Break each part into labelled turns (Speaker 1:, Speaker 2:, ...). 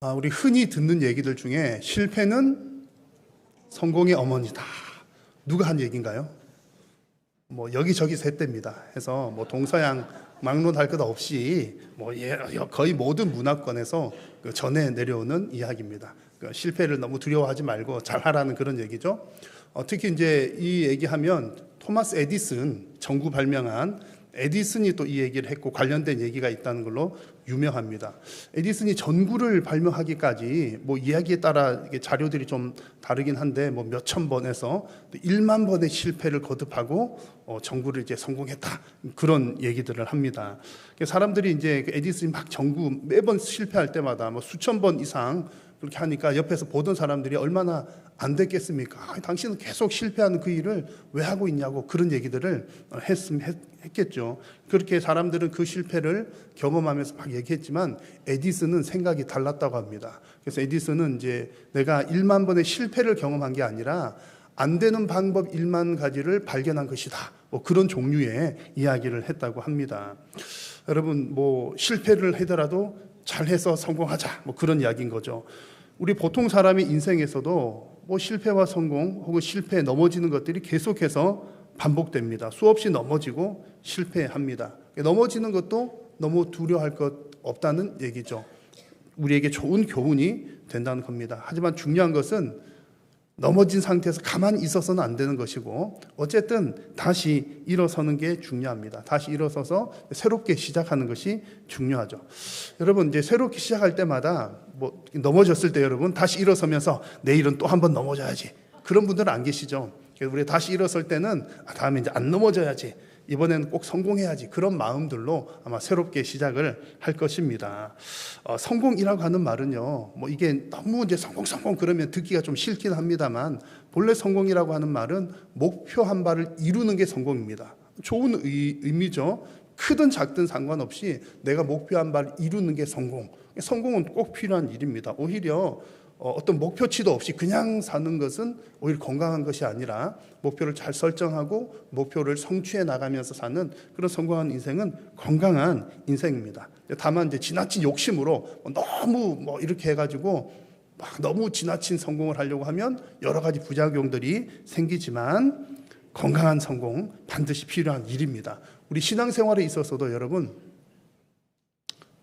Speaker 1: 우리 흔히 듣는 얘기들 중에 실패는 성공의 어머니다. 누가 한 얘기인가요? 뭐 여기저기 쇳뗍니다. 해서 뭐 동서양 막론할 것 없이 거의 모든 문화권에서 전해 내려오는 이야기입니다. 실패를 너무 두려워하지 말고 잘하라는 그런 얘기죠. 특히 이제 이 얘기하면 토마스 에디슨, 전구 발명한 에디슨이 또 이 얘기를 했고 관련된 얘기가 있다는 걸로 유명합니다. 에디슨이 전구를 발명하기까지 뭐 이야기에 따라 자료들이 좀 다르긴 한데 뭐 몇천 번에서 1만 번의 실패를 거듭하고 전구를 이제 성공했다, 그런 얘기들을 합니다. 사람들이 이제 에디슨이 막 전구 매번 실패할 때마다 뭐 수천 번 이상 그렇게 하니까 옆에서 보던 사람들이 얼마나 안 됐겠습니까? 당신은 계속 실패하는 그 일을 왜 하고 있냐고 그런 얘기들을 했겠죠. 그렇게 사람들은 그 실패를 경험하면서 막 얘기했지만 에디슨은 생각이 달랐다고 합니다. 그래서 에디슨은 이제 내가 1만 번의 실패를 경험한 게 아니라 안 되는 방법 1만 가지를 발견한 것이다, 뭐 그런 종류의 이야기를 했다고 합니다. 여러분, 뭐 실패를 하더라도 잘해서 성공하자, 뭐 그런 이야기인 거죠. 우리 보통 사람의 인생에서도 뭐 실패와 성공 혹은 실패에 넘어지는 것들이 계속해서 반복됩니다. 수없이 넘어지고 실패합니다. 넘어지는 것도 너무 두려워할 것 없다는 얘기죠. 우리에게 좋은 교훈이 된다는 겁니다. 하지만 중요한 것은 넘어진 상태에서 가만히 있어서는 안 되는 것이고, 어쨌든 다시 일어서는 게 중요합니다. 다시 일어서서 새롭게 시작하는 것이 중요하죠. 여러분, 이제 새롭게 시작할 때마다 뭐 넘어졌을 때 여러분 다시 일어서면서 내일은 또 한 번 넘어져야지, 그런 분들은 안 계시죠. 그래서 우리 다시 일어설 때는 다음에 이제 안 넘어져야지, 이번에는 꼭 성공해야지, 그런 마음들로 아마 새롭게 시작을 할 것입니다. 성공이라고 하는 말은요, 뭐 이게 너무 이제 성공 그러면 듣기가 좀 싫긴 합니다만, 본래 성공이라고 하는 말은 목표 한 발을 이루는 게 성공입니다. 좋은 의미죠. 크든 작든 상관없이 내가 목표 한 발을 이루는 게 성공. 성공은 꼭 필요한 일입니다. 오히려 어떤 목표치도 없이 그냥 사는 것은 오히려 건강한 것이 아니라 목표를 잘 설정하고 목표를 성취해 나가면서 사는 그런 성공한 인생은 건강한 인생입니다. 다만 이제 지나친 욕심으로 너무 뭐 이렇게 해가지고 막 너무 지나친 성공을 하려고 하면 여러 가지 부작용들이 생기지만, 건강한 성공 반드시 필요한 일입니다. 우리 신앙생활에 있어서도 여러분,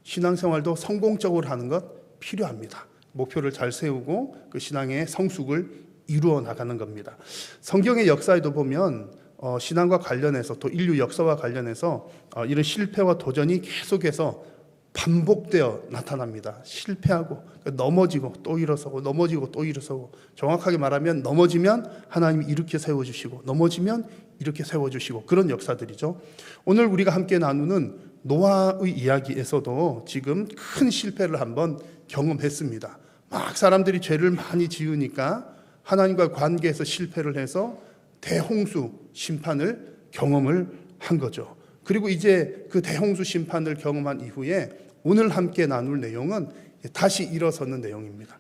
Speaker 1: 신앙생활도 성공적으로 하는 것 필요합니다. 목표를 잘 세우고 그 신앙의 성숙을 이루어 나가는 겁니다. 성경의 역사에도 보면 신앙과 관련해서 또 인류 역사와 관련해서 이런 실패와 도전이 계속해서 반복되어 나타납니다. 실패하고 넘어지고 또 일어서고 넘어지고 또 일어서고, 정확하게 말하면 넘어지면 하나님이 이렇게 세워주시고 넘어지면 이렇게 세워주시고, 그런 역사들이죠. 오늘 우리가 함께 나누는 노아의 이야기에서도 지금 큰 실패를 한번 경험했습니다. 막 사람들이 죄를 많이 지으니까 하나님과 관계에서 실패를 해서 대홍수 심판을 경험을 한 거죠. 그리고 이제 그 대홍수 심판을 경험한 이후에 오늘 함께 나눌 내용은 다시 일어서는 내용입니다.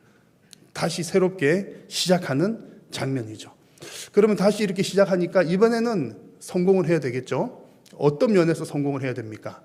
Speaker 1: 다시 새롭게 시작하는 장면이죠. 그러면 다시 이렇게 시작하니까 이번에는 성공을 해야 되겠죠. 어떤 면에서 성공을 해야 됩니까?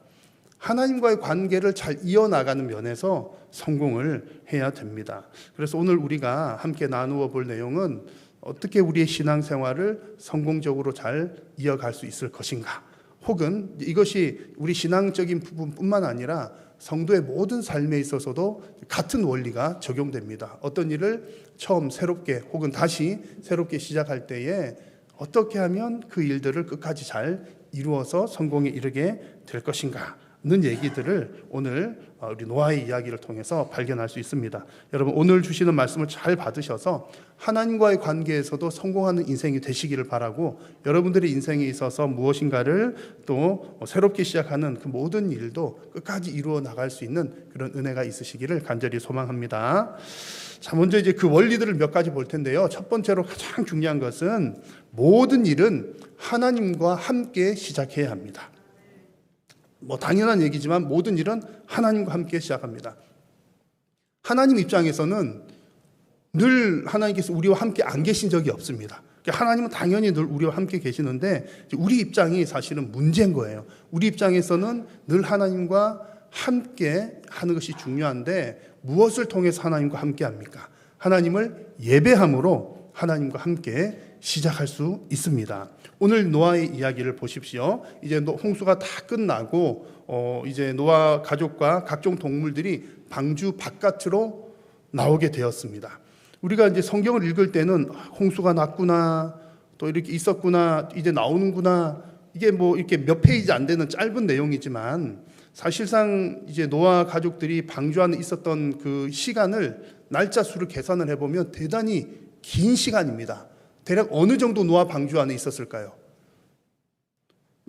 Speaker 1: 하나님과의 관계를 잘 이어나가는 면에서 성공을 해야 됩니다. 그래서 오늘 우리가 함께 나누어 볼 내용은 어떻게 우리의 신앙생활을 성공적으로 잘 이어갈 수 있을 것인가, 혹은 이것이 우리 신앙적인 부분뿐만 아니라 성도의 모든 삶에 있어서도 같은 원리가 적용됩니다. 어떤 일을 처음 새롭게 혹은 다시 새롭게 시작할 때에 어떻게 하면 그 일들을 끝까지 잘 이루어서 성공에 이르게 될 것인가 는 얘기들을 오늘 우리 노아의 이야기를 통해서 발견할 수 있습니다. 여러분, 오늘 주시는 말씀을 잘 받으셔서 하나님과의 관계에서도 성공하는 인생이 되시기를 바라고, 여러분들의 인생에 있어서 무엇인가를 또 새롭게 시작하는 그 모든 일도 끝까지 이루어 나갈 수 있는 그런 은혜가 있으시기를 간절히 소망합니다. 자, 먼저 이제 그 원리들을 몇 가지 볼 텐데요. 첫 번째로 가장 중요한 것은 모든 일은 하나님과 함께 시작해야 합니다. 뭐 당연한 얘기지만 모든 일은 하나님과 함께 시작합니다. 하나님 입장에서는 늘 하나님께서 우리와 함께 안 계신 적이 없습니다. 하나님은 당연히 늘 우리와 함께 계시는데 우리 입장이 사실은 문제인 거예요. 우리 입장에서는 늘 하나님과 함께 하는 것이 중요한데 무엇을 통해서 하나님과 함께 합니까? 하나님을 예배함으로 하나님과 함께 시작할 수 있습니다. 오늘 노아의 이야기를 보십시오. 이제 홍수가 다 끝나고 이제 노아 가족과 각종 동물들이 방주 바깥으로 나오게 되었습니다. 우리가 이제 성경을 읽을 때는 홍수가 났구나, 또 이렇게 있었구나, 이제 나오는구나, 이게 뭐 이렇게 몇 페이지 안 되는 짧은 내용이지만 사실상 이제 노아 가족들이 방주 안에 있었던 그 시간을 날짜 수를 계산을 해보면 대단히 긴 시간입니다. 대략 어느 정도 노아 방주 안에 있었을까요?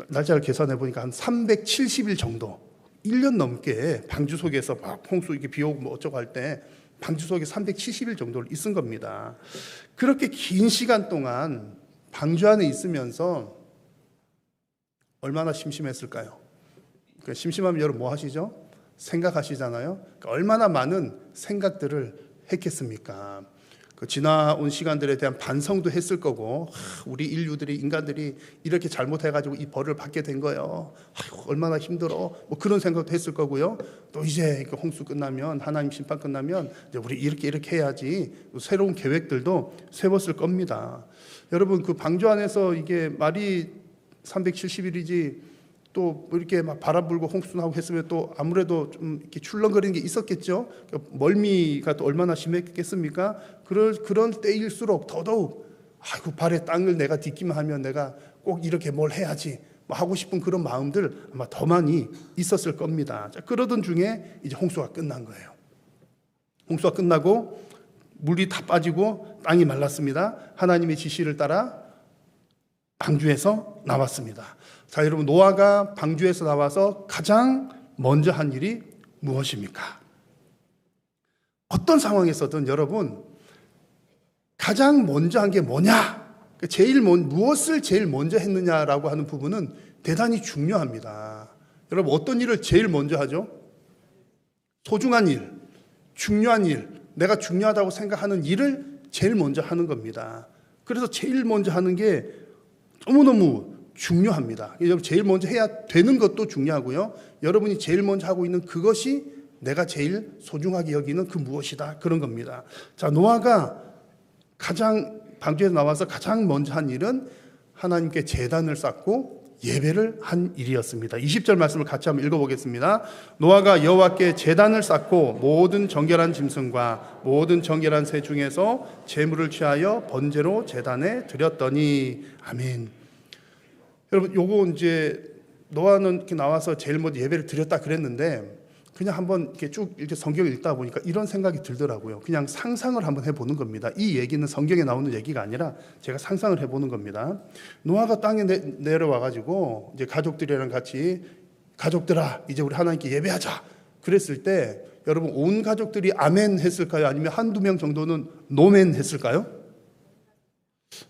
Speaker 1: 날짜를 계산해 보니까 한 370일 정도, 1년 넘게 방주 속에서 막 홍수 이렇게 비 오고 뭐 어쩌고 할 때 방주 속에 370일 정도를 있은 겁니다. 그렇게 긴 시간 동안 방주 안에 있으면서 얼마나 심심했을까요? 심심하면 여러분 뭐 하시죠? 생각하시잖아요. 얼마나 많은 생각들을 했겠습니까? 지나온 시간들에 대한 반성도 했을 거고, 우리 인간들이 이렇게 잘못해가지고 이 벌을 받게 된 거예요. 얼마나 힘들어. 뭐 그런 생각도 했을 거고요. 또 이제 홍수 끝나면, 하나님 심판 끝나면 이제 우리 이렇게 해야지. 새로운 계획들도 세웠을 겁니다. 여러분 그 방주 안에서 이게 말이 370일이지. 또 이렇게 막 바람 불고 홍수 나고 했으면 또 아무래도 좀 이렇게 출렁거리는 게 있었겠죠. 멀미가 또 얼마나 심했겠습니까? 그런 때일수록 더더욱 아이고 발에 땅을 내가 딛기만 하면 내가 꼭 이렇게 뭘 해야지 뭐 하고 싶은 그런 마음들 아마 더 많이 있었을 겁니다. 자, 그러던 중에 이제 홍수가 끝난 거예요. 홍수가 끝나고 물이 다 빠지고 땅이 말랐습니다. 하나님의 지시를 따라 방주에서 나왔습니다. 자, 여러분 노아가 방주에서 나와서 가장 먼저 한 일이 무엇입니까? 어떤 상황에서든 여러분 가장 먼저 한 게 뭐냐? 무엇을 제일 먼저 했느냐라고 하는 부분은 대단히 중요합니다. 여러분 어떤 일을 제일 먼저 하죠? 소중한 일, 중요한 일, 내가 중요하다고 생각하는 일을 제일 먼저 하는 겁니다. 그래서 제일 먼저 하는 게 너무너무 중요합니다. 여러분 제일 먼저 해야 되는 것도 중요하고요. 여러분이 제일 먼저 하고 있는 그것이 내가 제일 소중하게 여기는 그 무엇이다. 그런 겁니다. 자, 노아가 방주에서 나와서 가장 먼저 한 일은 하나님께 제단을 쌓고 예배를 한 일이었습니다. 20절 말씀을 같이 한번 읽어보겠습니다. 노아가 여호와께 제단을 쌓고 모든 정결한 짐승과 모든 정결한 새 중에서 제물을 취하여 번제로 제단에 드렸더니 아멘. 여러분 요거 이제 노아는 이렇게 나와서 제일 먼저 예배를 드렸다 그랬는데 그냥 한번 이렇게 쭉 이렇게 성경을 읽다 보니까 이런 생각이 들더라고요. 그냥 상상을 한번 해보는 겁니다. 이 얘기는 성경에 나오는 얘기가 아니라 제가 상상을 해보는 겁니다. 노아가 땅에 내려와가지고 이제 가족들이랑 같이 가족들아 이제 우리 하나님께 예배하자 그랬을 때 여러분 온 가족들이 아멘 했을까요? 아니면 한두 명 정도는 노멘 했을까요?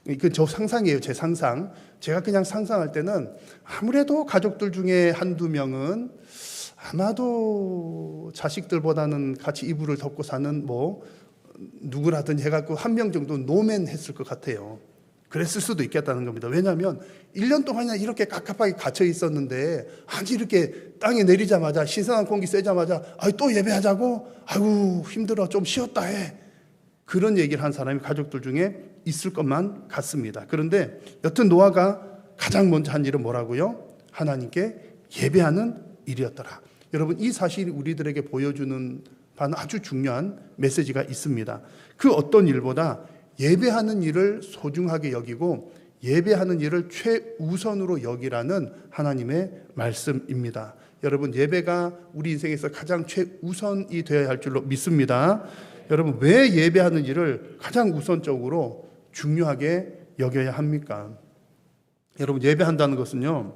Speaker 1: 이건 저 상상이에요. 제 상상. 제가 그냥 상상할 때는 아무래도 가족들 중에 한두 명은 아마도 자식들보다는 같이 이불을 덮고 사는 뭐 누구라든지 해갖고 한 명 정도 노멘 했을 것 같아요. 그랬을 수도 있겠다는 겁니다. 왜냐하면 1년 동안이나 이렇게 갑갑하게 갇혀 있었는데 아니 이렇게 땅에 내리자마자 신선한 공기 쐬자마자 또 예배하자고 아이고 힘들어 좀 쉬었다 해. 그런 얘기를 한 사람이 가족들 중에 있을 것만 같습니다. 그런데 여튼 노아가 가장 먼저 한 일은 뭐라고요? 하나님께 예배하는 일이었더라. 여러분 이 사실이 우리들에게 보여주는 바는 아주 중요한 메시지가 있습니다. 그 어떤 일보다 예배하는 일을 소중하게 여기고 예배하는 일을 최우선으로 여기라는 하나님의 말씀입니다. 여러분 예배가 우리 인생에서 가장 최우선이 되어야 할 줄로 믿습니다. 여러분 왜 예배하는 일을 가장 우선적으로 중요하게 여겨야 합니까? 여러분 예배한다는 것은요,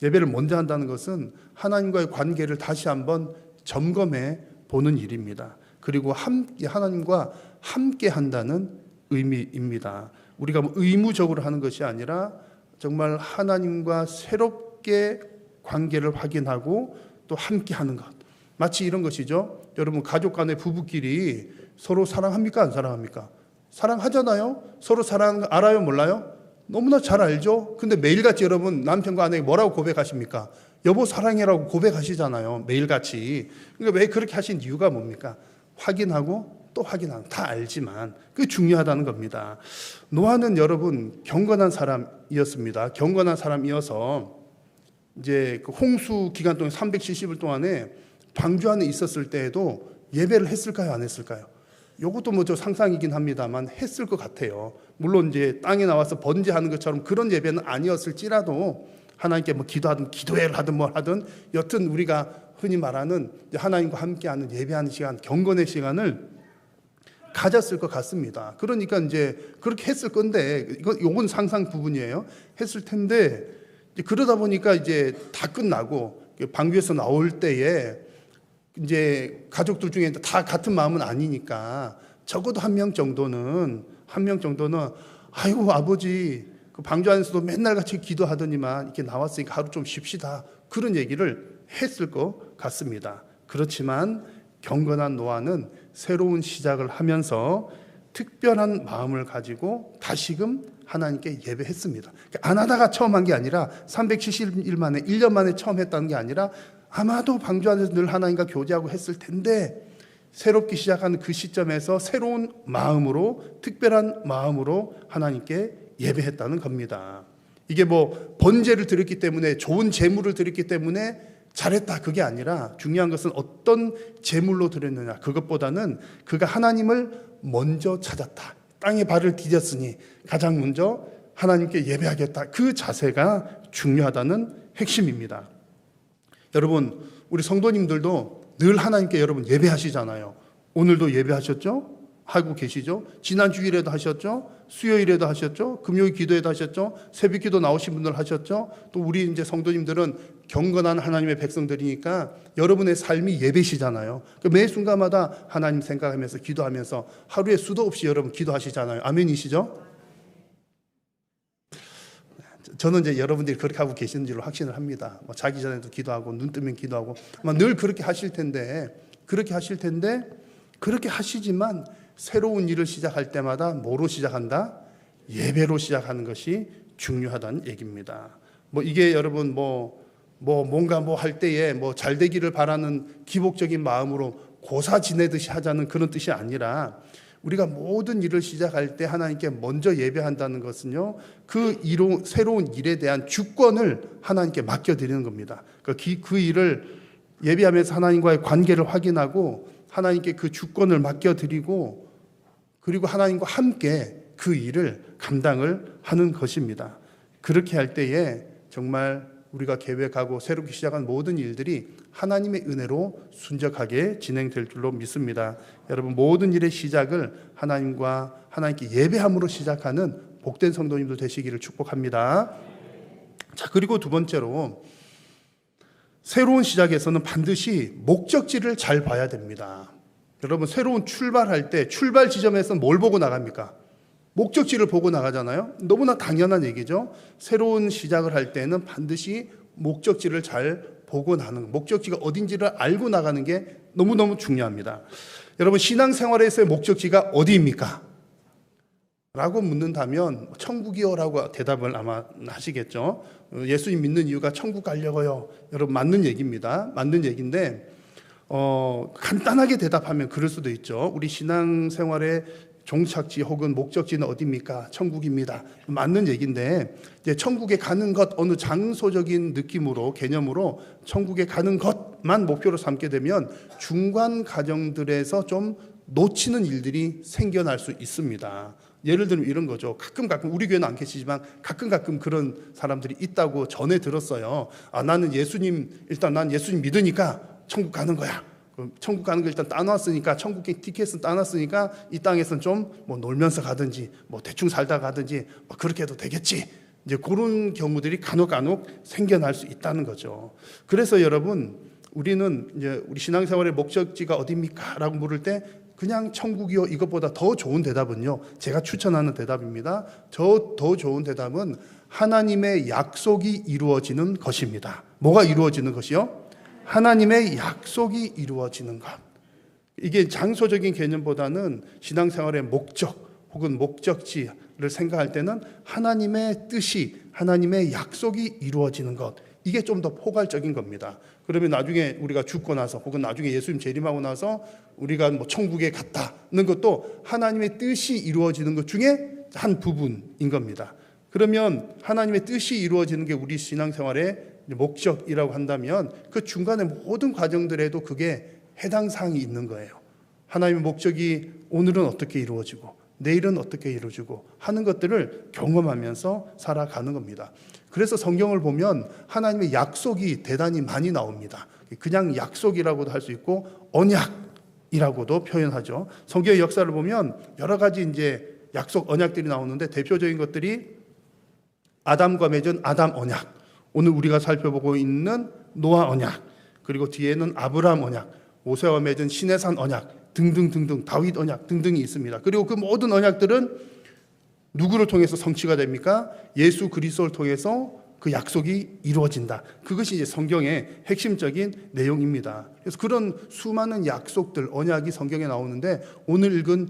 Speaker 1: 예배를 먼저 한다는 것은 하나님과의 관계를 다시 한번 점검해 보는 일입니다. 그리고 하나님과 함께 한다는 의미입니다. 우리가 뭐 의무적으로 하는 것이 아니라 정말 하나님과 새롭게 관계를 확인하고 또 함께 하는 것. 마치 이런 것이죠. 여러분 가족 간의 부부끼리 서로 사랑합니까? 안 사랑합니까? 사랑하잖아요. 서로 사랑 알아요? 몰라요? 너무나 잘 알죠. 근데 매일같이 여러분 남편과 아내에게 뭐라고 고백하십니까? 여보 사랑해라고 고백하시잖아요. 매일같이. 그러니까 왜 그렇게 하신 이유가 뭡니까? 확인하고 또 확인하고 다 알지만 그게 중요하다는 겁니다. 노아는 여러분 경건한 사람이었습니다. 경건한 사람이어서 이제 그 홍수 기간 동안 370일 동안에 방주 안에 있었을 때에도 예배를 했을까요? 안 했을까요? 이것도 뭐 저 상상이긴 합니다만 했을 것 같아요. 물론 이제 땅에 나와서 번제하는 것처럼 그런 예배는 아니었을지라도 하나님께 뭐 기도하든 기도회를 하든 뭘 하든 여튼 우리가 흔히 말하는 하나님과 함께하는 예배하는 시간, 경건의 시간을 가졌을 것 같습니다. 그러니까 이제 그렇게 했을 건데 이건 상상 부분이에요. 했을 텐데 이제 그러다 보니까 이제 다 끝나고 방주에서 나올 때에 이제 가족들 중에 다 같은 마음은 아니니까 적어도 한 명 정도는 아이고 아버지 그 방주 안에서도 맨날 같이 기도하더니만 이렇게 나왔으니까 하루 좀 쉽시다 그런 얘기를 했을 것 같습니다. 그렇지만 경건한 노아는 새로운 시작을 하면서 특별한 마음을 가지고 다시금 하나님께 예배했습니다. 안 하다가 처음 한 게 아니라 370일 만에 1년 만에 처음 했다는 게 아니라 아마도 방주 안에서 늘 하나님과 교제하고 했을 텐데 새롭게 시작하는 그 시점에서 새로운 마음으로 특별한 마음으로 하나님께 예배했다는 겁니다. 이게 뭐 번제를 드렸기 때문에 좋은 제물을 드렸기 때문에 잘했다 그게 아니라 중요한 것은 어떤 제물로 드렸느냐 그것보다는 그가 하나님을 먼저 찾았다. 땅에 발을 디뎠으니 가장 먼저 하나님께 예배하겠다. 그 자세가 중요하다는 핵심입니다. 여러분 우리 성도님들도 늘 하나님께 여러분 예배하시잖아요. 오늘도 예배하셨죠? 하고 계시죠? 지난 주일에도 하셨죠? 수요일에도 하셨죠? 금요일 기도에도 하셨죠? 새벽 기도 나오신 분들 하셨죠? 또 우리 이제 성도님들은 경건한 하나님의 백성들이니까 여러분의 삶이 예배시잖아요. 매 순간마다 하나님 생각하면서 기도하면서 하루에 수도 없이 여러분 기도하시잖아요. 아멘이시죠? 저는 이제 여러분들이 그렇게 하고 계시는 줄로 확신을 합니다. 뭐 자기 전에도 기도하고 눈 뜨면 기도하고 아마 늘 그렇게 하실 텐데 그렇게 하시지만 새로운 일을 시작할 때마다 뭐로 시작한다? 예배로 시작하는 것이 중요하다는 얘기입니다. 뭐 이게 여러분 뭔가 할 때에 잘 되기를 바라는 기복적인 마음으로 고사 지내듯이 하자는 그런 뜻이 아니라 우리가 모든 일을 시작할 때 하나님께 먼저 예배한다는 것은요, 새로운 일에 대한 주권을 하나님께 맡겨드리는 겁니다. 그 일을 예배하면서 하나님과의 관계를 확인하고 하나님께 그 주권을 맡겨드리고 그리고 하나님과 함께 그 일을 감당을 하는 것입니다. 그렇게 할 때에 정말 우리가 계획하고 새롭게 시작한 모든 일들이 하나님의 은혜로 순적하게 진행될 줄로 믿습니다. 여러분 모든 일의 시작을 하나님께 예배함으로 시작하는 복된 성도님들 되시기를 축복합니다. 자, 그리고 두 번째로 새로운 시작에서는 반드시 목적지를 잘 봐야 됩니다. 여러분 새로운 출발할 때 출발 지점에서 뭘 보고 나갑니까? 목적지를 보고 나가잖아요. 너무나 당연한 얘기죠. 새로운 시작을 할 때는 반드시 목적지를 잘 보고 나가는, 목적지가 어딘지를 알고 나가는 게 너무너무 중요합니다. 여러분 신앙생활에서의 목적지가 어디입니까? 라고 묻는다면 천국이요 라고 대답을 아마 하시겠죠. 예수님 믿는 이유가 천국 가려고요. 여러분 맞는 얘기입니다. 맞는 얘기인데 간단하게 대답하면 그럴 수도 있죠. 우리 신앙생활의 종착지 혹은 목적지는 어디입니까? 천국입니다. 맞는 얘기인데 이제 천국에 가는 것, 어느 장소적인 느낌으로 개념으로 천국에 가는 것만 목표로 삼게 되면 중간 과정들에서 좀 놓치는 일들이 생겨날 수 있습니다. 예를 들면 이런 거죠. 가끔 우리 교회는 안 계시지만 가끔 그런 사람들이 있다고 전에 들었어요. 난 예수님 믿으니까 천국 가는 거야. 천국 가는 거 일단 따놨으니까, 천국의 티켓은 따놨으니까 이 땅에서는 좀 놀면서 가든지 대충 살다 가든지 그렇게 해도 되겠지. 이제 그런 경우들이 간혹 생겨날 수 있다는 거죠. 그래서 여러분 우리는 이제 우리 신앙생활의 목적지가 어디입니까? 라고 물을 때 그냥 천국이요 이것보다 더 좋은 대답은요, 제가 추천하는 대답입니다. 더 좋은 대답은 하나님의 약속이 이루어지는 것입니다. 뭐가 이루어지는 것이요? 하나님의 약속이 이루어지는 것. 이게 장소적인 개념보다는 신앙생활의 목적 혹은 목적지를 생각할 때는 하나님의 뜻이, 하나님의 약속이 이루어지는 것, 이게 좀 더 포괄적인 겁니다. 그러면 나중에 우리가 죽고 나서 혹은 나중에 예수님 재림하고 나서 우리가 뭐 천국에 갔다는 것도 하나님의 뜻이 이루어지는 것 중에 한 부분인 겁니다. 그러면 하나님의 뜻이 이루어지는 게 우리 신앙생활의 목적이라고 한다면 그 중간의 모든 과정들에도 그게 해당 사항이 있는 거예요. 하나님의 목적이 오늘은 어떻게 이루어지고 내일은 어떻게 이루어지고 하는 것들을 경험하면서 살아가는 겁니다. 그래서 성경을 보면 하나님의 약속이 대단히 많이 나옵니다. 그냥 약속이라고도 할 수 있고 언약이라고도 표현하죠. 성경의 역사를 보면 여러 가지 이제 약속 언약들이 나오는데 대표적인 것들이 아담과 맺은 아담 언약, 오늘 우리가 살펴보고 있는 노아 언약, 그리고 뒤에는 아브라함 언약, 모세와 맺은 시내산 언약 등등등등, 다윗 언약 등등이 있습니다. 그리고 그 모든 언약들은 누구를 통해서 성취가 됩니까? 예수 그리스도를 통해서 그 약속이 이루어진다. 그것이 이제 성경의 핵심적인 내용입니다. 그래서 그런 수많은 약속들, 언약이 성경에 나오는데 오늘 읽은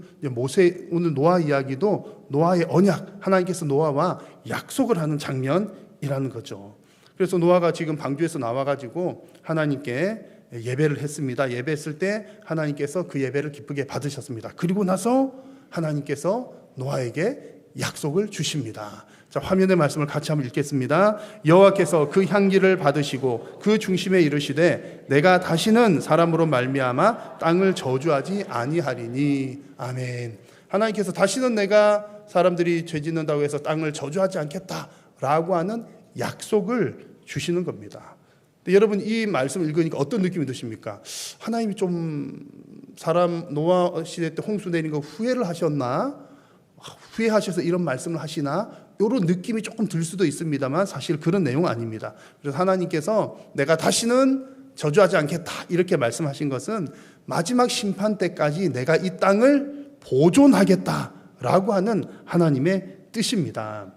Speaker 1: 오늘 노아 이야기도 노아의 언약, 하나님께서 노아와 약속을 하는 장면이라는 거죠. 그래서 노아가 지금 방주에서 나와가지고 하나님께 예배를 했습니다. 예배했을 때 하나님께서 그 예배를 기쁘게 받으셨습니다. 그리고 나서 하나님께서 노아에게 약속을 주십니다. 자, 화면의 말씀을 같이 한번 읽겠습니다. 여호와께서 그 향기를 받으시고 그 중심에 이르시되 내가 다시는 사람으로 말미암아 땅을 저주하지 아니하리니. 아멘. 하나님께서 다시는 내가 사람들이 죄 짓는다고 해서 땅을 저주하지 않겠다라고 하는 약속을 주시는 겁니다. 여러분 이 말씀을 읽으니까 어떤 느낌이 드십니까? 하나님이 좀 사람 노아 시대 때 홍수 내린 거 후회를 하셨나? 후회하셔서 이런 말씀을 하시나? 이런 느낌이 조금 들 수도 있습니다만 사실 그런 내용은 아닙니다. 그래서 하나님께서 내가 다시는 저주하지 않겠다 이렇게 말씀하신 것은 마지막 심판 때까지 내가 이 땅을 보존하겠다라고 하는 하나님의 뜻입니다.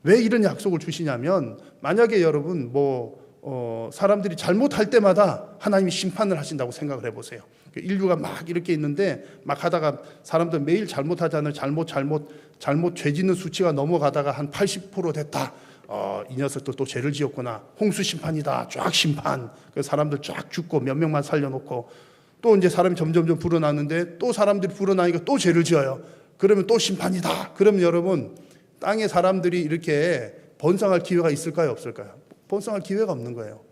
Speaker 1: 왜 이런 약속을 주시냐면 만약에 여러분 사람들이 잘못할 때마다 하나님이 심판을 하신다고 생각을 해보세요. 인류가 막 이렇게 있는데 막 하다가 사람들 매일 잘못하잖아요. 잘못 죄 짓는 수치가 넘어가다가 한 80% 됐다. 이 녀석들 또 죄를 지었구나. 홍수 심판이다. 쫙 심판. 그래서 사람들 쫙 죽고 몇 명만 살려놓고 또 이제 사람이 점점점 불어나는데 또 사람들이 불어나니까 또 죄를 지어요. 그러면 또 심판이다. 그러면 여러분 땅에 사람들이 이렇게 번성할 기회가 있을까요? 없을까요? 번성할 기회가 없는 거예요.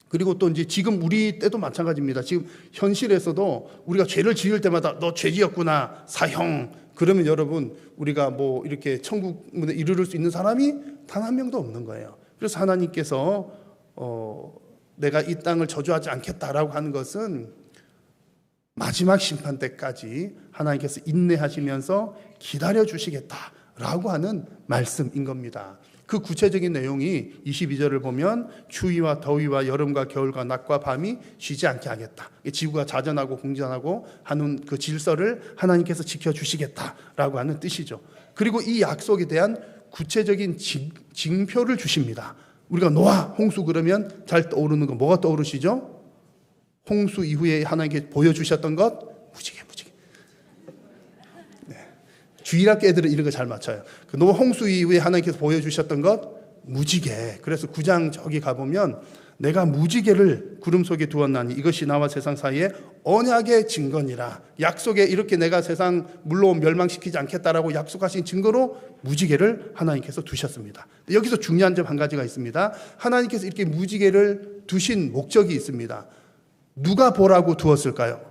Speaker 1: 그리고 또 이제 지금 우리 때도 마찬가지입니다. 지금 현실에서도 우리가 죄를 지을 때마다 너 죄 지었구나 사형. 그러면 여러분 우리가 이렇게 천국에 이르를 수 있는 사람이 단 한 명도 없는 거예요. 그래서 하나님께서 내가 이 땅을 저주하지 않겠다라고 하는 것은 마지막 심판 때까지 하나님께서 인내하시면서 기다려 주시겠다라고 하는 말씀인 겁니다. 그 구체적인 내용이 22절을 보면 추위와 더위와 여름과 겨울과 낮과 밤이 쉬지 않게 하겠다. 지구가 자전하고 공전하고 하는 그 질서를 하나님께서 지켜주시겠다라고 하는 뜻이죠. 그리고 이 약속에 대한 구체적인 징표를 주십니다. 우리가 노아, 홍수 그러면 잘 떠오르는 거 뭐가 떠오르시죠? 홍수 이후에 하나님께 보여주셨던 것 무지개. 주일학교 애들은 이런 거 잘 맞춰요. 그 노아 홍수 이후에 하나님께서 보여주셨던 것 무지개. 그래서 9장 저기 가보면 내가 무지개를 구름 속에 두었나니 이것이 나와 세상 사이에 언약의 증거니라. 약속에 이렇게 내가 세상 물론 멸망시키지 않겠다라고 약속하신 증거로 무지개를 하나님께서 두셨습니다. 여기서 중요한 점 한 가지가 있습니다. 하나님께서 이렇게 무지개를 두신 목적이 있습니다. 누가 보라고 두었을까요?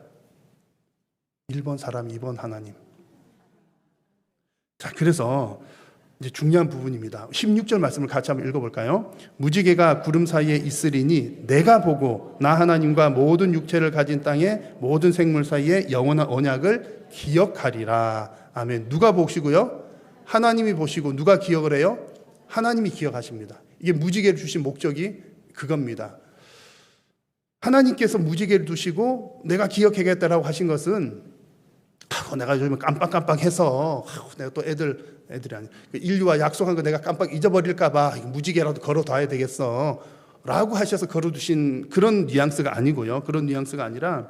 Speaker 1: 1번 사람, 2번 하나님. 자, 그래서 이제 중요한 부분입니다. 16절 말씀을 같이 한번 읽어볼까요? 무지개가 구름 사이에 있으리니 내가 보고 나 하나님과 모든 육체를 가진 땅의 모든 생물 사이에 영원한 언약을 기억하리라. 아멘. 누가 보시고요? 하나님이 보시고 누가 기억을 해요? 하나님이 기억하십니다. 이게 무지개를 주신 목적이 그겁니다. 하나님께서 무지개를 두시고 내가 기억하겠다라고 하신 것은 내가 요즘 깜빡깜빡해서 내가 또 애들이 아니 인류와 약속한 거 내가 깜빡 잊어버릴까 봐 무지개라도 걸어둬야 되겠어 라고 하셔서 걸어두신 그런 뉘앙스가 아니고요. 그런 뉘앙스가 아니라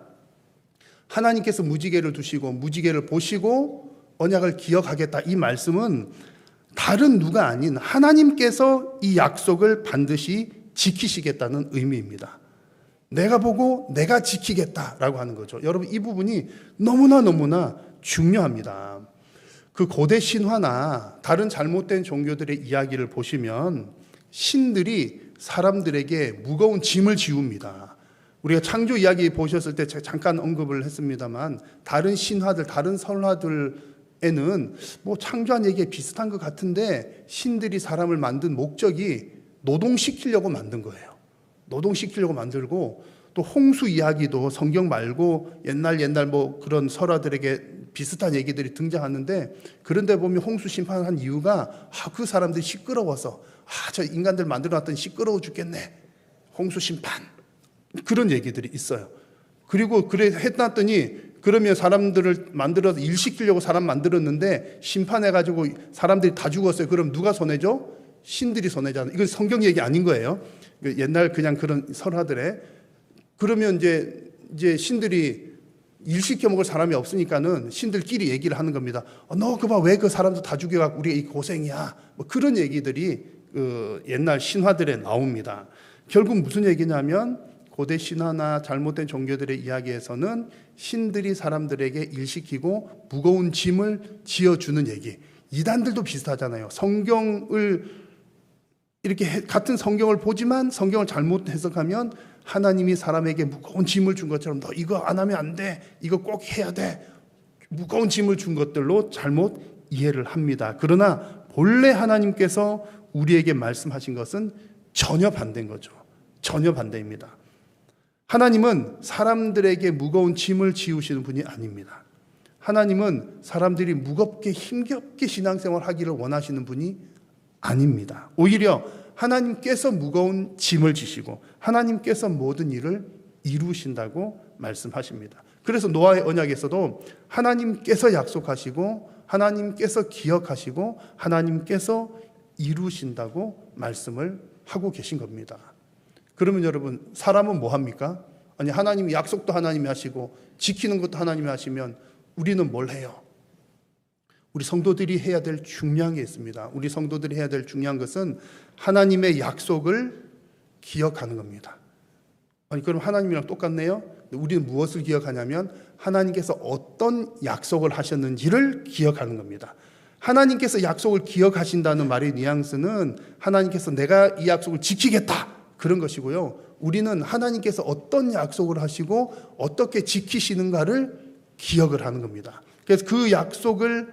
Speaker 1: 하나님께서 무지개를 두시고 무지개를 보시고 언약을 기억하겠다 이 말씀은 다른 누가 아닌 하나님께서 이 약속을 반드시 지키시겠다는 의미입니다. 내가 보고 내가 지키겠다라고 하는 거죠. 여러분, 이 부분이 너무나 중요합니다. 그 고대 신화나 다른 잘못된 종교들의 이야기를 보시면 신들이 사람들에게 무거운 짐을 지웁니다. 우리가 창조 이야기 보셨을 때 제가 잠깐 언급을 했습니다만, 다른 신화들, 다른 설화들에는 뭐 창조한 얘기에 비슷한 것 같은데, 신들이 사람을 만든 목적이 노동시키려고 만든 거예요. 노동시키려고 만들고, 또 홍수 이야기도 성경 말고 옛날 뭐 그런 설화들에게 비슷한 얘기들이 등장하는데, 그런데 보면 홍수 심판한 이유가 그 사람들이 시끄러워서, 저 인간들 만들어놨더니 시끄러워 죽겠네, 홍수 심판, 그런 얘기들이 있어요. 그리고 그래 해놨더니, 그러면 사람들을 만들어서 일 시키려고 사람 만들었는데 심판해가지고 사람들이 다 죽었어요. 그럼 누가 손해죠? 신들이 손해잖아요. 이건 성경 얘기 아닌 거예요. 옛날 그냥 그런 설화들에. 그러면 이제 신들이 일 시켜 먹을 사람이 없으니까는 신들끼리 얘기를 하는 겁니다. 너 그봐, 왜 그 사람도 다 죽여갖고 우리가 이 고생이야, 뭐 그런 얘기들이 옛날 신화들에 나옵니다. 결국 무슨 얘기냐면, 고대 신화나 잘못된 종교들의 이야기에서는 신들이 사람들에게 일 시키고 무거운 짐을 지어주는 얘기. 이단들도 비슷하잖아요. 성경을 이렇게 같은 성경을 보지만 성경을 잘못 해석하면 하나님이 사람에게 무거운 짐을 준 것처럼, 너 이거 안 하면 안 돼, 이거 꼭 해야 돼, 무거운 짐을 준 것들로 잘못 이해를 합니다. 그러나 본래 하나님께서 우리에게 말씀하신 것은 전혀 반대인 거죠. 전혀 반대입니다. 하나님은 사람들에게 무거운 짐을 지우시는 분이 아닙니다. 하나님은 사람들이 무겁게 힘겹게 신앙생활 하기를 원하시는 분이 아닙니다. 오히려 하나님께서 무거운 짐을 지시고 하나님께서 모든 일을 이루신다고 말씀하십니다. 그래서 노아의 언약에서도 하나님께서 약속하시고 하나님께서 기억하시고 하나님께서 이루신다고 말씀을 하고 계신 겁니다. 그러면 여러분, 사람은 뭐 합니까? 아니, 하나님이 약속도 하나님이 하시고 지키는 것도 하나님이 하시면 우리는 뭘 해요? 우리 성도들이 해야 될 중요한 게 있습니다. 우리 성도들이 해야 될 중요한 것은 하나님의 약속을 기억하는 겁니다. 아니, 그럼 하나님이랑 똑같네요? 우리는 무엇을 기억하냐면 하나님께서 어떤 약속을 하셨는지를 기억하는 겁니다. 하나님께서 약속을 기억하신다는 말의 뉘앙스는 하나님께서 내가 이 약속을 지키겠다, 그런 것이고요. 우리는 하나님께서 어떤 약속을 하시고 어떻게 지키시는가를 기억을 하는 겁니다. 그래서 그 약속을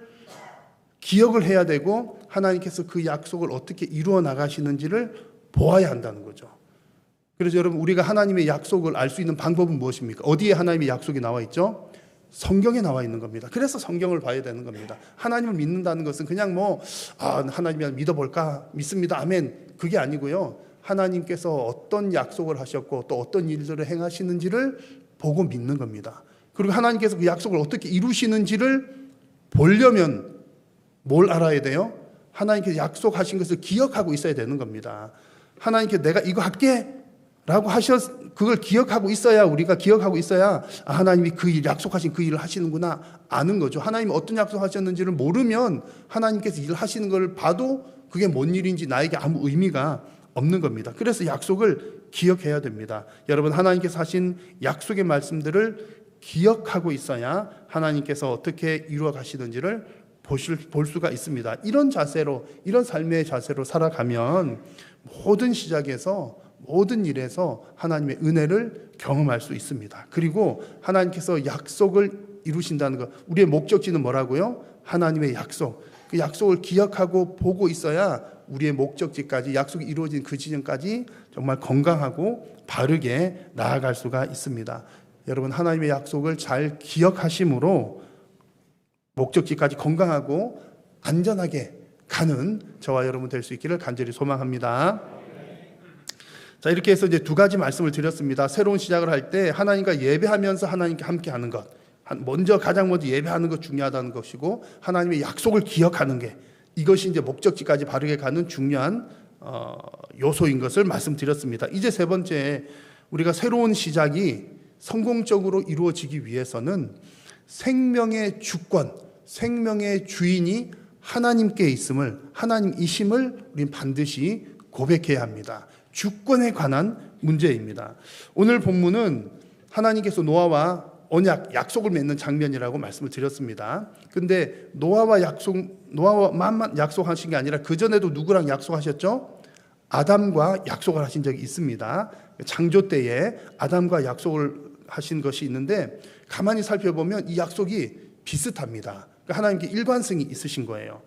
Speaker 1: 기억을 해야 되고 하나님께서 그 약속을 어떻게 이루어 나가시는지를 보아야 한다는 거죠. 그래서 여러분, 우리가 하나님의 약속을 알 수 있는 방법은 무엇입니까? 어디에 하나님의 약속이 나와 있죠? 성경에 나와 있는 겁니다. 그래서 성경을 봐야 되는 겁니다. 하나님을 믿는다는 것은 그냥 하나님을 믿어볼까? 믿습니다. 아멘. 그게 아니고요. 하나님께서 어떤 약속을 하셨고 또 어떤 일들을 행하시는지를 보고 믿는 겁니다. 그리고 하나님께서 그 약속을 어떻게 이루시는지를 보려면 뭘 알아야 돼요? 하나님께서 약속하신 것을 기억하고 있어야 되는 겁니다. 하나님께서 내가 이거 할게 라고 그걸 기억하고 있어야, 우리가 기억하고 있어야 하나님이 그 일, 약속하신 그 일을 하시는구나 아는 거죠. 하나님이 어떤 약속하셨는지를 모르면 하나님께서 일을 하시는 걸 봐도 그게 뭔 일인지 나에게 아무 의미가 없는 겁니다. 그래서 약속을 기억해야 됩니다. 여러분, 하나님께서 하신 약속의 말씀들을 기억하고 있어야 하나님께서 어떻게 이루어 가시는지를 볼 수가 있습니다. 이런 자세로, 이런 삶의 자세로 살아가면 모든 시작에서 모든 일에서 하나님의 은혜를 경험할 수 있습니다. 그리고 하나님께서 약속을 이루신다는 것, 우리의 목적지는 뭐라고요? 하나님의 약속. 그 약속을 기억하고 보고 있어야 우리의 목적지까지, 약속이 이루어진 그 지점까지 정말 건강하고 바르게 나아갈 수가 있습니다. 여러분, 하나님의 약속을 잘 기억하심으로 목적지까지 건강하고 안전하게 가는 저와 여러분 될 수 있기를 간절히 소망합니다. 자, 이렇게 해서 이제 두 가지 말씀을 드렸습니다. 새로운 시작을 할 때 하나님과 예배하면서 하나님께 함께 하는 것, 가장 먼저 예배하는 것 중요하다는 것이고, 하나님의 약속을 기억하는 게, 이것이 이제 목적지까지 바르게 가는 중요한 요소인 것을 말씀드렸습니다. 이제 세 번째, 우리가 새로운 시작이 성공적으로 이루어지기 위해서는 생명의 주권, 생명의 주인이 하나님께 있음을, 하나님이심을 우리는 반드시 고백해야 합니다. 주권에 관한 문제입니다. 오늘 본문은 하나님께서 노아와 언약, 약속을 맺는 장면이라고 말씀을 드렸습니다. 근데 노아와만 약속하신 게 아니라 그전에도 누구랑 약속하셨죠? 아담과 약속을 하신 적이 있습니다. 창조 때에 아담과 약속을 하신 것이 있는데 가만히 살펴보면 이 약속이 비슷합니다. 그러니까 하나님께 일관성이 있으신 거예요.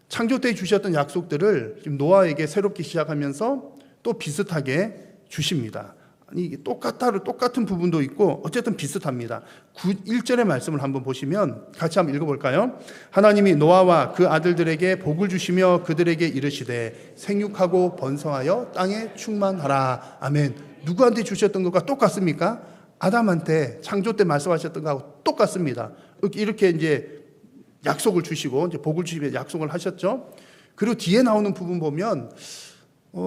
Speaker 1: 창조 때 주셨던 약속들을 지금 노아에게 새롭게 시작하면서 또 비슷하게 주십니다. 아니, 똑같은 부분도 있고 어쨌든 비슷합니다. 1절의 말씀을 한번 보시면 같이 한번 읽어볼까요? 하나님이 노아와 그 아들들에게 복을 주시며 그들에게 이르시되 생육하고 번성하여 땅에 충만하라. 아멘. 누구한테 주셨던 것과 똑같습니까? 아담한테 창조 때 말씀하셨던 것하고 똑같습니다. 이렇게 이제 약속을 주시고 이제 복을 주시며 약속을 하셨죠. 그리고 뒤에 나오는 부분 보면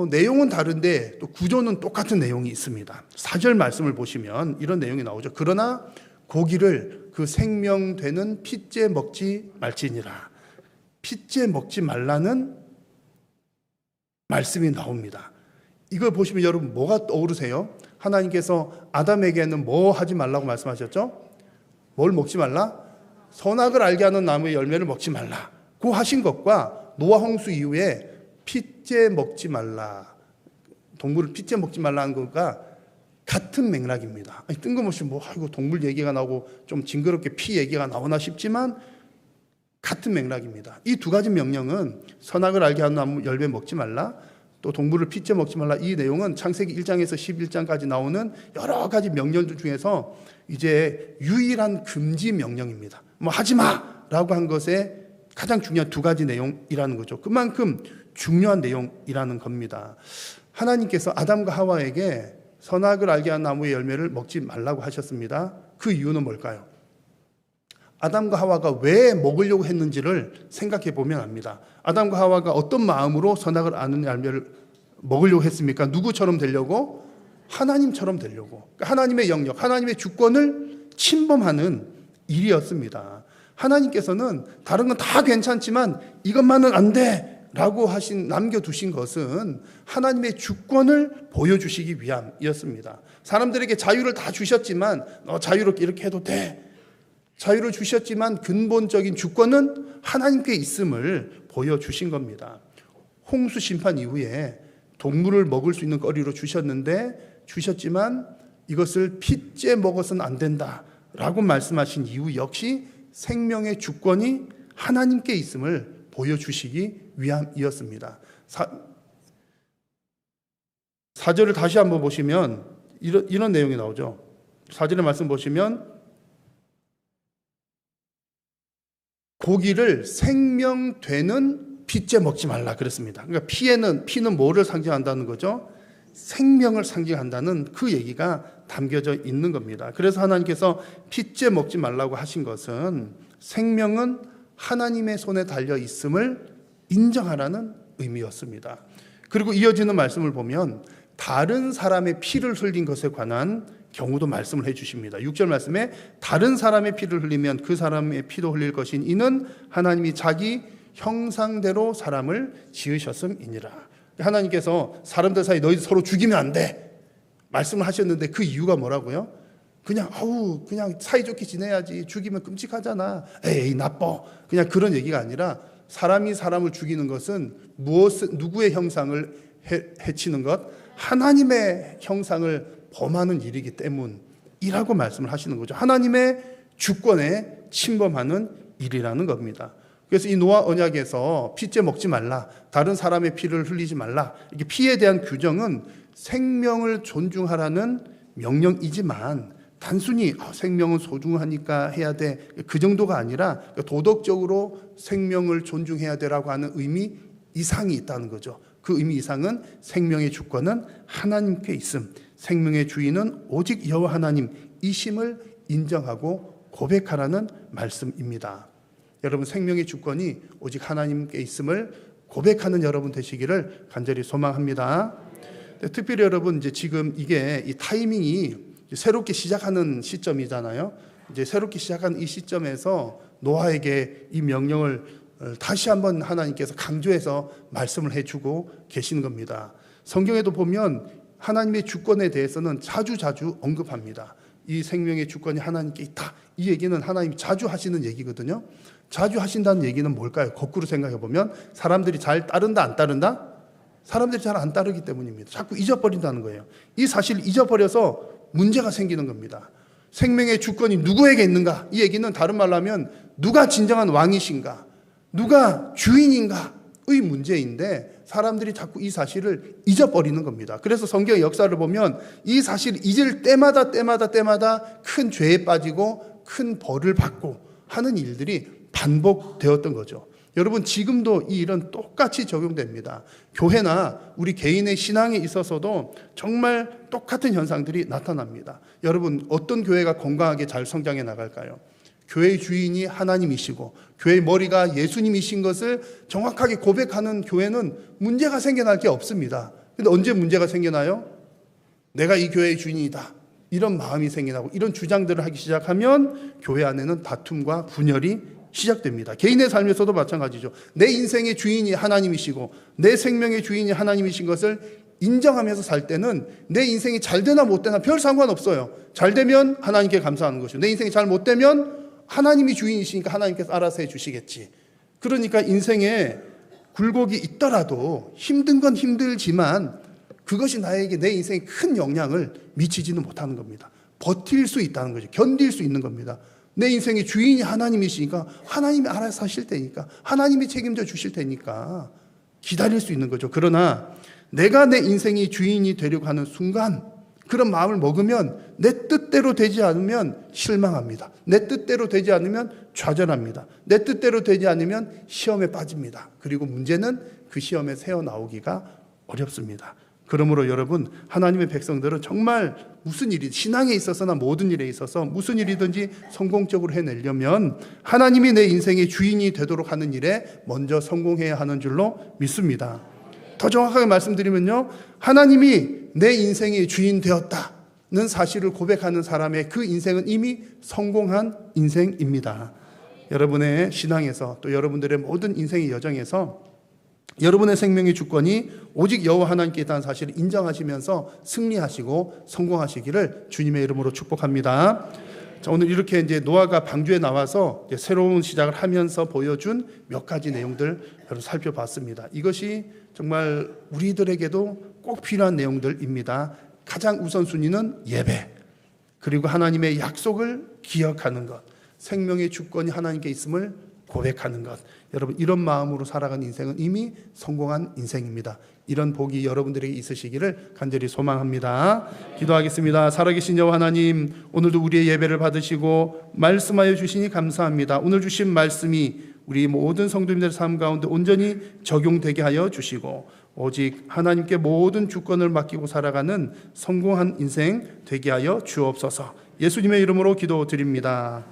Speaker 1: 내용은 다른데 또 구조는 똑같은 내용이 있습니다. 4절 말씀을 보시면 이런 내용이 나오죠. 그러나 고기를 그 생명되는 핏째 먹지 말지니라. 핏째 먹지 말라는 말씀이 나옵니다. 이걸 보시면 여러분 뭐가 떠오르세요? 하나님께서 아담에게는 뭐 하지 말라고 말씀하셨죠? 뭘 먹지 말라? 선악을 알게 하는 나무의 열매를 먹지 말라고 하신 것과 노아 홍수 이후에 핏째 먹지 말라, 동물을 핏째 먹지 말라는 것과 같은 맥락입니다. 아니, 뜬금없이 이거 동물 얘기가 나오고 좀 징그럽게 피 얘기가 나오나 싶지만 같은 맥락입니다. 이 두 가지 명령은 선악을 알게 하는 나무 열매 먹지 말라, 또 동물을 핏째 먹지 말라, 이 내용은 창세기 1장에서 11장까지 나오는 여러 가지 명령들 중에서 이제 유일한 금지 명령입니다. 하지 마라고 한 것에 가장 중요한 두 가지 내용이라는 거죠. 그만큼 중요한 내용이라는 겁니다. 하나님께서 아담과 하와에게 선악을 알게 한 나무의 열매를 먹지 말라고 하셨습니다. 그 이유는 뭘까요? 아담과 하와가 왜 먹으려고 했는지를 생각해 보면 압니다. 아담과 하와가 어떤 마음으로 선악을 아는 열매를 먹으려고 했습니까? 누구처럼 되려고? 하나님처럼 되려고. 그러니까 하나님의 영역, 하나님의 주권을 침범하는 일이었습니다. 하나님께서는 다른 건 다 괜찮지만 이것만은 안 돼 라고 남겨두신 것은 하나님의 주권을 보여주시기 위함이었습니다. 사람들에게 자유를 다 주셨지만 자유롭게 이렇게 해도 돼. 자유를 주셨지만 근본적인 주권은 하나님께 있음을 보여주신 겁니다. 홍수 심판 이후에 동물을 먹을 수 있는 거리로 주셨지만 이것을 핏째 먹어서는 안 된다라고 말씀하신 이유 역시 생명의 주권이 하나님께 있음을 보여주시기 위함이었습니다. 4절을 다시 한번 보시면 이런 내용이 나오죠. 4절의 말씀 보시면 고기를 생명되는 핏째 먹지 말라 그랬습니다. 그러니까 피는 뭐를 상징한다는 거죠? 생명을 상징한다는 그 얘기가 담겨져 있는 겁니다. 그래서 하나님께서 핏째 먹지 말라고 하신 것은 생명은 하나님의 손에 달려 있음을 인정하라는 의미였습니다. 그리고 이어지는 말씀을 보면 다른 사람의 피를 흘린 것에 관한 경우도 말씀을 해주십니다. 6절 말씀에 다른 사람의 피를 흘리면 그 사람의 피도 흘릴 것인 이는 하나님이 자기 형상대로 사람을 지으셨음이니라. 하나님께서 사람들 사이 너희 서로 죽이면 안 돼 말씀을 하셨는데 그 이유가 뭐라고요? 그냥 사이좋게 지내야지, 죽이면 끔찍하잖아, 에이 나빠, 그냥 그런 얘기가 아니라 사람이 사람을 죽이는 것은 누구의 형상을 해치는 것? 하나님의 형상을 범하는 일이기 때문이라고 말씀을 하시는 거죠. 하나님의 주권에 침범하는 일이라는 겁니다. 그래서 이 노아 언약에서 핏째 먹지 말라, 다른 사람의 피를 흘리지 말라, 이렇게 피에 대한 규정은 생명을 존중하라는 명령이지만 단순히 생명은 소중하니까 해야 돼, 그 정도가 아니라 도덕적으로 생명을 존중해야 되라고 하는 의미 이상이 있다는 거죠. 그 의미 이상은 생명의 주권은 하나님께 있음, 생명의 주인은 오직 여호와 하나님이심을 인정하고 고백하라는 말씀입니다. 여러분, 생명의 주권이 오직 하나님께 있음을 고백하는 여러분 되시기를 간절히 소망합니다. 특별히 여러분, 이제 지금 이게 이 타이밍이 새롭게 시작하는 시점이잖아요. 이제 새롭게 시작하는 이 시점에서 노아에게 이 명령을 다시 한번 하나님께서 강조해서 말씀을 해주고 계시는 겁니다. 성경에도 보면 하나님의 주권에 대해서는 자주 언급합니다. 이 생명의 주권이 하나님께 있다. 이 얘기는 하나님이 자주 하시는 얘기거든요. 자주 하신다는 얘기는 뭘까요? 거꾸로 생각해 보면 사람들이 잘 따른다, 안 따른다? 사람들이 잘 안 따르기 때문입니다. 자꾸 잊어버린다는 거예요. 이 사실을 잊어버려서 문제가 생기는 겁니다. 생명의 주권이 누구에게 있는가? 이 얘기는 다른 말로 하면 누가 진정한 왕이신가? 누가 주인인가의 문제인데 사람들이 자꾸 이 사실을 잊어버리는 겁니다. 그래서 성경의 역사를 보면 이 사실을 잊을 때마다 큰 죄에 빠지고 큰 벌을 받고 하는 일들이 반복되었던 거죠. 여러분, 지금도 이 일은 똑같이 적용됩니다. 교회나 우리 개인의 신앙에 있어서도 정말 똑같은 현상들이 나타납니다. 여러분, 어떤 교회가 건강하게 잘 성장해 나갈까요? 교회의 주인이 하나님이시고 교회의 머리가 예수님이신 것을 정확하게 고백하는 교회는 문제가 생겨날 게 없습니다. 근데 언제 문제가 생겨나요? 내가 이 교회의 주인이다, 이런 마음이 생겨나고 이런 주장들을 하기 시작하면 교회 안에는 다툼과 분열이 시작됩니다. 개인의 삶에서도 마찬가지죠. 내 인생의 주인이 하나님이시고 내 생명의 주인이 하나님이신 것을 인정하면서 살 때는 내 인생이 잘 되나 못 되나 별 상관없어요. 잘 되면 하나님께 감사하는 것이고 내 인생이 잘 못 되면 하나님이 주인이시니까 하나님께서 알아서 해주시겠지. 그러니까 인생에 굴곡이 있더라도 힘든 건 힘들지만 그것이 나에게 내 인생에 큰 영향을 미치지는 못하는 겁니다. 버틸 수 있다는 거죠. 견딜 수 있는 겁니다. 내 인생의 주인이 하나님이시니까 하나님이 알아서 하실 테니까, 하나님이 책임져 주실 테니까 기다릴 수 있는 거죠. 그러나 내가 내 인생의 주인이 되려고 하는 순간 그런 마음을 먹으면 내 뜻대로 되지 않으면 실망합니다. 내 뜻대로 되지 않으면 좌절합니다. 내 뜻대로 되지 않으면 시험에 빠집니다. 그리고 문제는 그 시험에 새어나오기가 어렵습니다. 그러므로 여러분, 하나님의 백성들은 정말 무슨 일이, 신앙에 있어서나 모든 일에 있어서 무슨 일이든지 성공적으로 해내려면 하나님이 내 인생의 주인이 되도록 하는 일에 먼저 성공해야 하는 줄로 믿습니다. 더 정확하게 말씀드리면요, 하나님이 내 인생의 주인 되었다는 사실을 고백하는 사람의 그 인생은 이미 성공한 인생입니다. 여러분의 신앙에서 또 여러분들의 모든 인생의 여정에서 여러분의 생명의 주권이 오직 여호와 하나님께 있다는 사실을 인정하시면서 승리하시고 성공하시기를 주님의 이름으로 축복합니다. 자, 오늘 이렇게 이제 노아가 방주에 나와서 이제 새로운 시작을 하면서 보여준 몇 가지 내용들 여러분 살펴봤습니다. 이것이 정말 우리들에게도 꼭 필요한 내용들입니다. 가장 우선순위는 예배, 그리고 하나님의 약속을 기억하는 것, 생명의 주권이 하나님께 있음을 고백하는 것. 여러분, 이런 마음으로 살아간 인생은 이미 성공한 인생입니다. 이런 복이 여러분들에게 있으시기를 간절히 소망합니다. 기도하겠습니다. 살아계신 여호와 하나님, 오늘도 우리의 예배를 받으시고 말씀하여 주시니 감사합니다. 오늘 주신 말씀이 우리 모든 성도님들의 삶 가운데 온전히 적용되게 하여 주시고 오직 하나님께 모든 주권을 맡기고 살아가는 성공한 인생 되게 하여 주옵소서. 예수님의 이름으로 기도드립니다.